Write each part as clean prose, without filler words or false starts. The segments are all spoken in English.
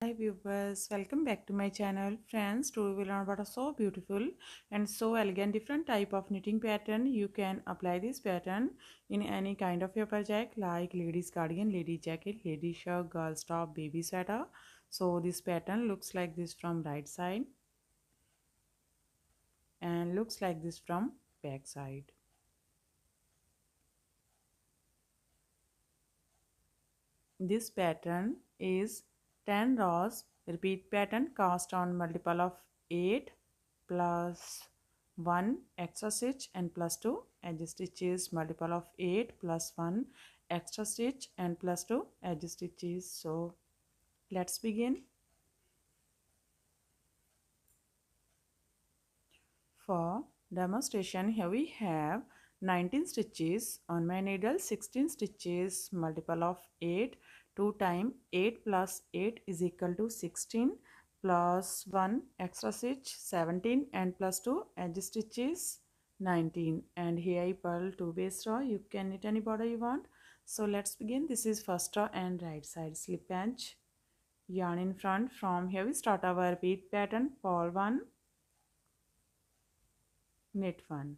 Hi viewers, welcome back to my channel. Friends, today we learn about a so beautiful and so elegant different type of knitting pattern. You can apply this pattern in any kind of your project like ladies cardigan, lady jacket, lady shirt, girls top, baby sweater. So this pattern looks like this from right side and looks like this from back side. This pattern is 10 rows repeat pattern cast on multiple of 8 plus 1 extra stitch and plus 2 edge stitches, multiple of 8 plus 1 extra stitch and plus 2 edge stitches. So let's begin. For demonstration, here we have 19 stitches on my needle, 16 stitches, multiple of 8, 2 times 8 plus 8 is equal to 16 plus 1 extra stitch 17 and plus 2 edge stitches 19, and here I purl 2 base row. You can knit any border you want. So let's begin. This is first row and right side slip edge, yarn in front. From here we start our repeat pattern, purl 1, knit 1.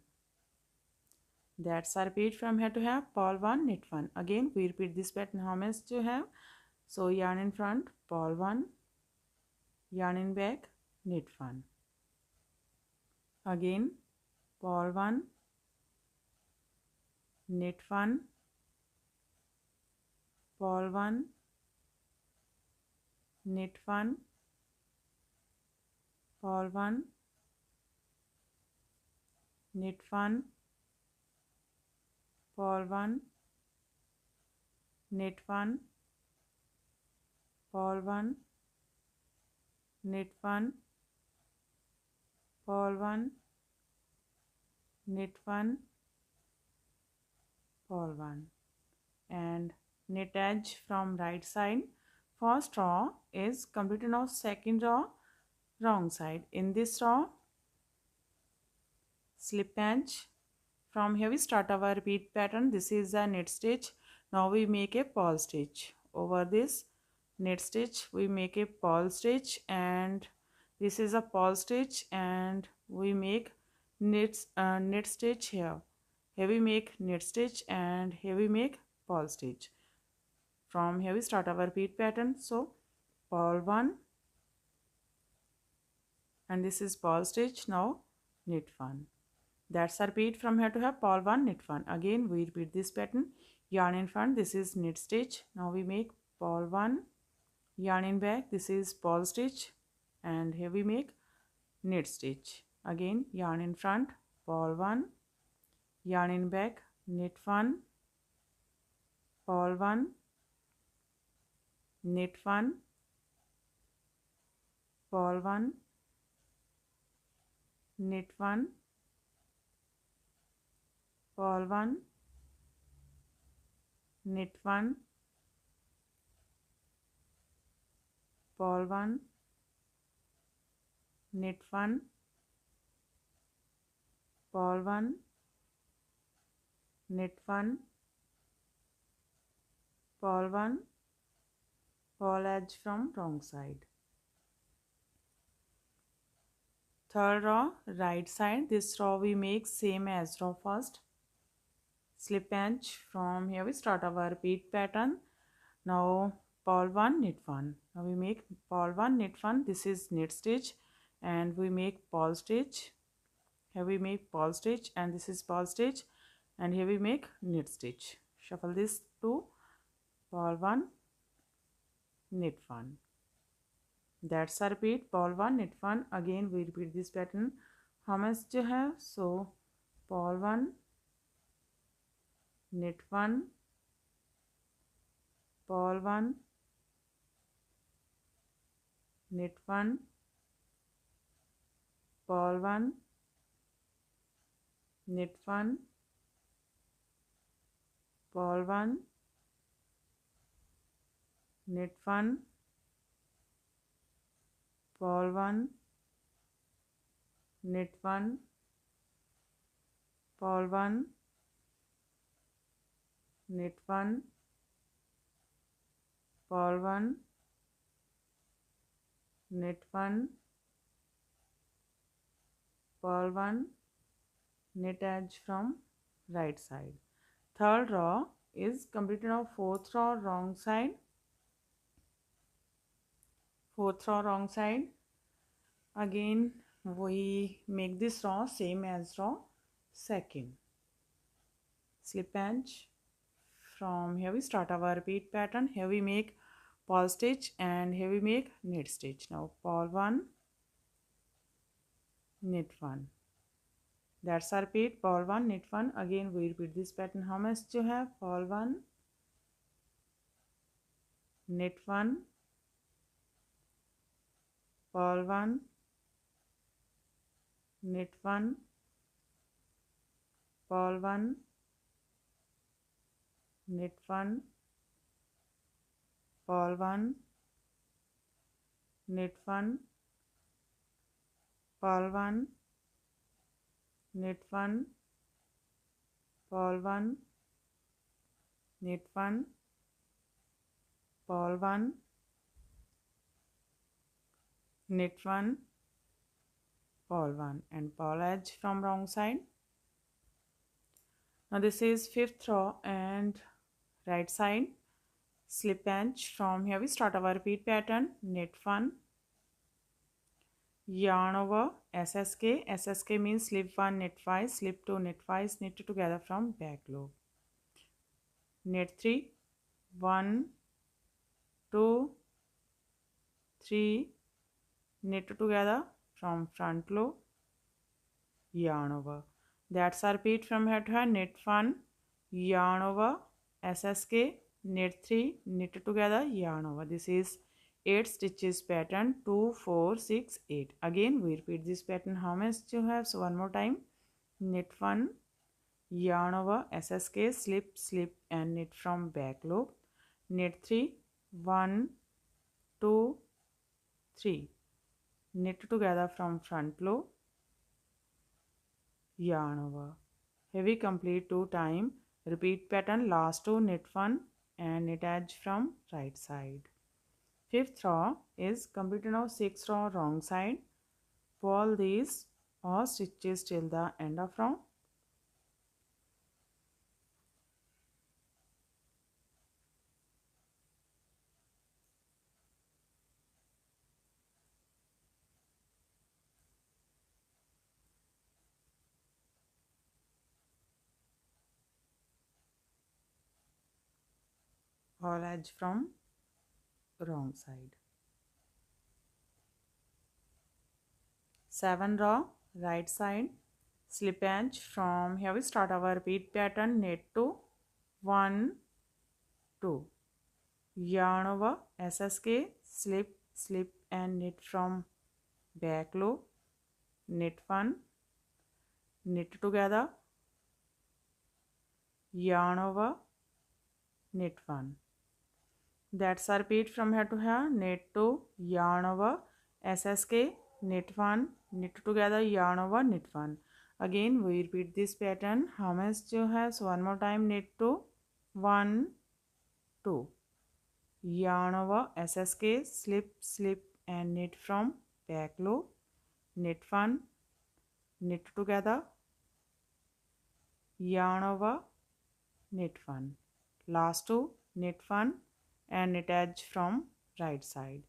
That's a repeat from here to here, purl 1, knit 1. Again we repeat this pattern how much you have. So yarn in front, purl 1, yarn in back, knit 1. Again purl 1, knit 1, purl 1, knit 1, purl 1, knit 1, purl 1, knit 1, purl 1, knit 1, purl 1, knit 1, purl 1, and knit edge from right side. First row is completed. Now second row wrong side. In this row slip edge. From here we start our repeat pattern. This is a knit stitch. Now we make a purl stitch. Over this knit stitch we make a purl stitch, and this is a purl stitch, and we make knit stitch here. Here we make knit stitch and here we make purl stitch. From here we start our repeat pattern. So purl 1 and this is purl stitch. Now knit 1. That's a repeat from here to here, purl 1, knit 1. Again we repeat this pattern, yarn in front, this is knit stitch. Now we make purl 1, yarn in back, this is purl stitch, and here we make knit stitch. Again yarn in front, purl 1, yarn in back, knit 1, purl 1, knit 1, purl 1, knit 1, purl 1, knit 1, purl 1, knit 1, purl 1, knit 1, purl 1, purl edge from wrong side. Third row right side, this row we make same as row first, slip edge. From here we start our repeat pattern. Now purl 1, knit 1. Now we make purl 1, knit 1, this is knit stitch, and we make purl stitch. Here we make purl stitch and this is purl stitch, and here we make knit stitch. Shuffle this to purl 1, knit 1. That's a repeat, purl 1, knit 1. Again we repeat this pattern how much you have. So purl 1, knit 1, purl 1, knit 1, purl 1, knit 1, purl 1, knit 1, purl 1, knit 1, purl 1, knit 1, purl 1, knit 1, purl 1, knit edge from right side. Third row is completed of fourth row wrong side. Fourth row wrong side. Again we make this row same as row second. Slip edge. From here we start our repeat pattern. Here we make purl stitch and here we make knit stitch. Now purl 1, knit 1. That's our repeat. Purl 1, knit 1. Again we repeat this pattern. How much you have? Purl 1, knit 1, purl 1, knit 1, purl 1, knit 1, purl 1, knit 1, purl 1, knit 1, purl 1, knit 1, purl 1, knit 1, purl 1 and purl edge from wrong side. Now this is fifth row and right side. Slip edge. From here we start our repeat pattern. Knit 1, yarn over SSK. SSK means slip 1, knit 5, slip 2, knit 5, knit together from back loop. Knit 3, 1, 2, 3, knit together from front loop, yarn over. That's our repeat from here to here. Knit 1, yarn over SSK, knit 3, knit together, yarn over. This is 8 stitches pattern. 2, 4, 6, 8. Again we repeat this pattern. How much you have? So one more time. Knit 1, yarn over SSK, slip, slip and knit from back loop. Knit 3, 1, 2, 3, knit together from front loop, yarn over. Here we complete 2 times. Repeat pattern. Last 2, knit 1 and knit edge from right side. Fifth row is completed of 6th row wrong side. Pull these all stitches till the end of row. Pull edge from wrong side. 7 row right side. Slip edge. From here we start our repeat pattern. Knit 2, 1, 2, yarn over SSK, slip, slip and knit from back loop, knit 1, knit together, yarn over, knit 1. That's our repeat from here to here. Knit 2, yarn over SSK, knit 1, knit together, yarn over, knit 1. Again we repeat this pattern. How much you have? So one more time. Knit 2, 1, 2, yarn over SSK, slip, slip and knit from back loop, knit 1, knit together, yarn over, knit 1. Last 2, knit 1 and knit edge from right side.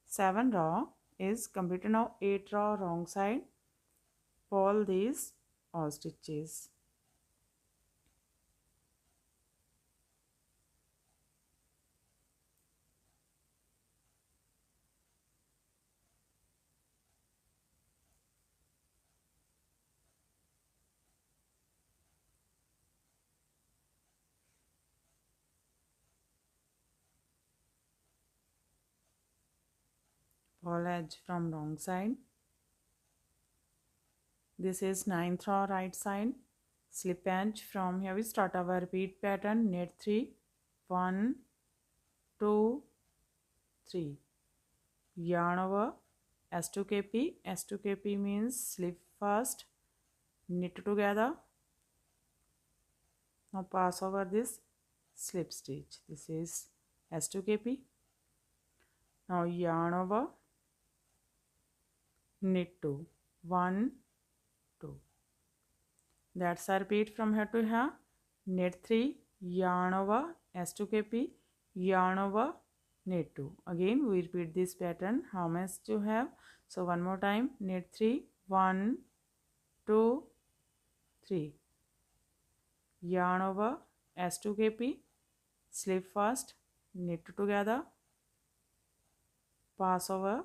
7 row is completed. Now 8 row wrong side. Pull these all stitches. Pull edge from wrong side. This is 9th row right side. Slip edge. From here we start our repeat pattern. Knit 3, 1, 2, 3, yarn over S2KP. S2KP means slip first, knit together. Now pass over this slip stitch. This is S2KP. Now yarn over knit 2, 1 2. That's a repeat from here to here. Knit 3, yarn over S2KP, yarn over knit 2. Again we repeat this pattern. How much you have? So one more time, knit 3, 1 2 3, yarn over S2KP, slip first, knit together, pass over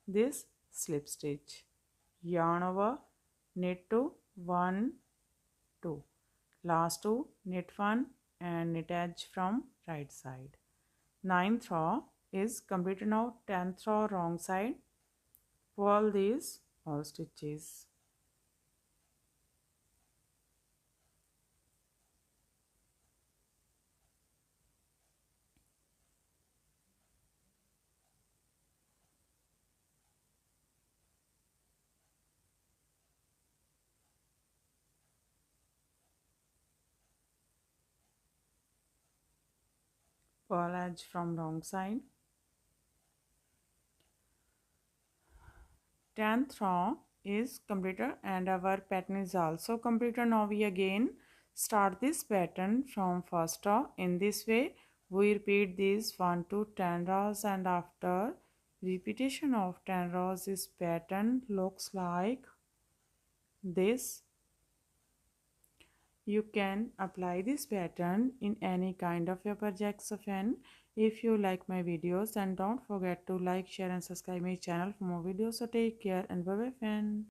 this slip stitch, yarn over, knit 2, 1 2, last 2, knit 1 and knit edge from right side. 9th row is completed now. 10th row wrong side, pull these all stitches. Pull edge from wrong side. 10th row is completed and our pattern is also completed. Now we again start this pattern from first row. In this way we repeat these 1 to 10 rows, and after repetition of 10 rows this pattern looks like this. You can apply this pattern in any kind of your projects of N. If you like my videos, then don't forget to like, share and subscribe my channel for more videos. So take care and bye bye friend.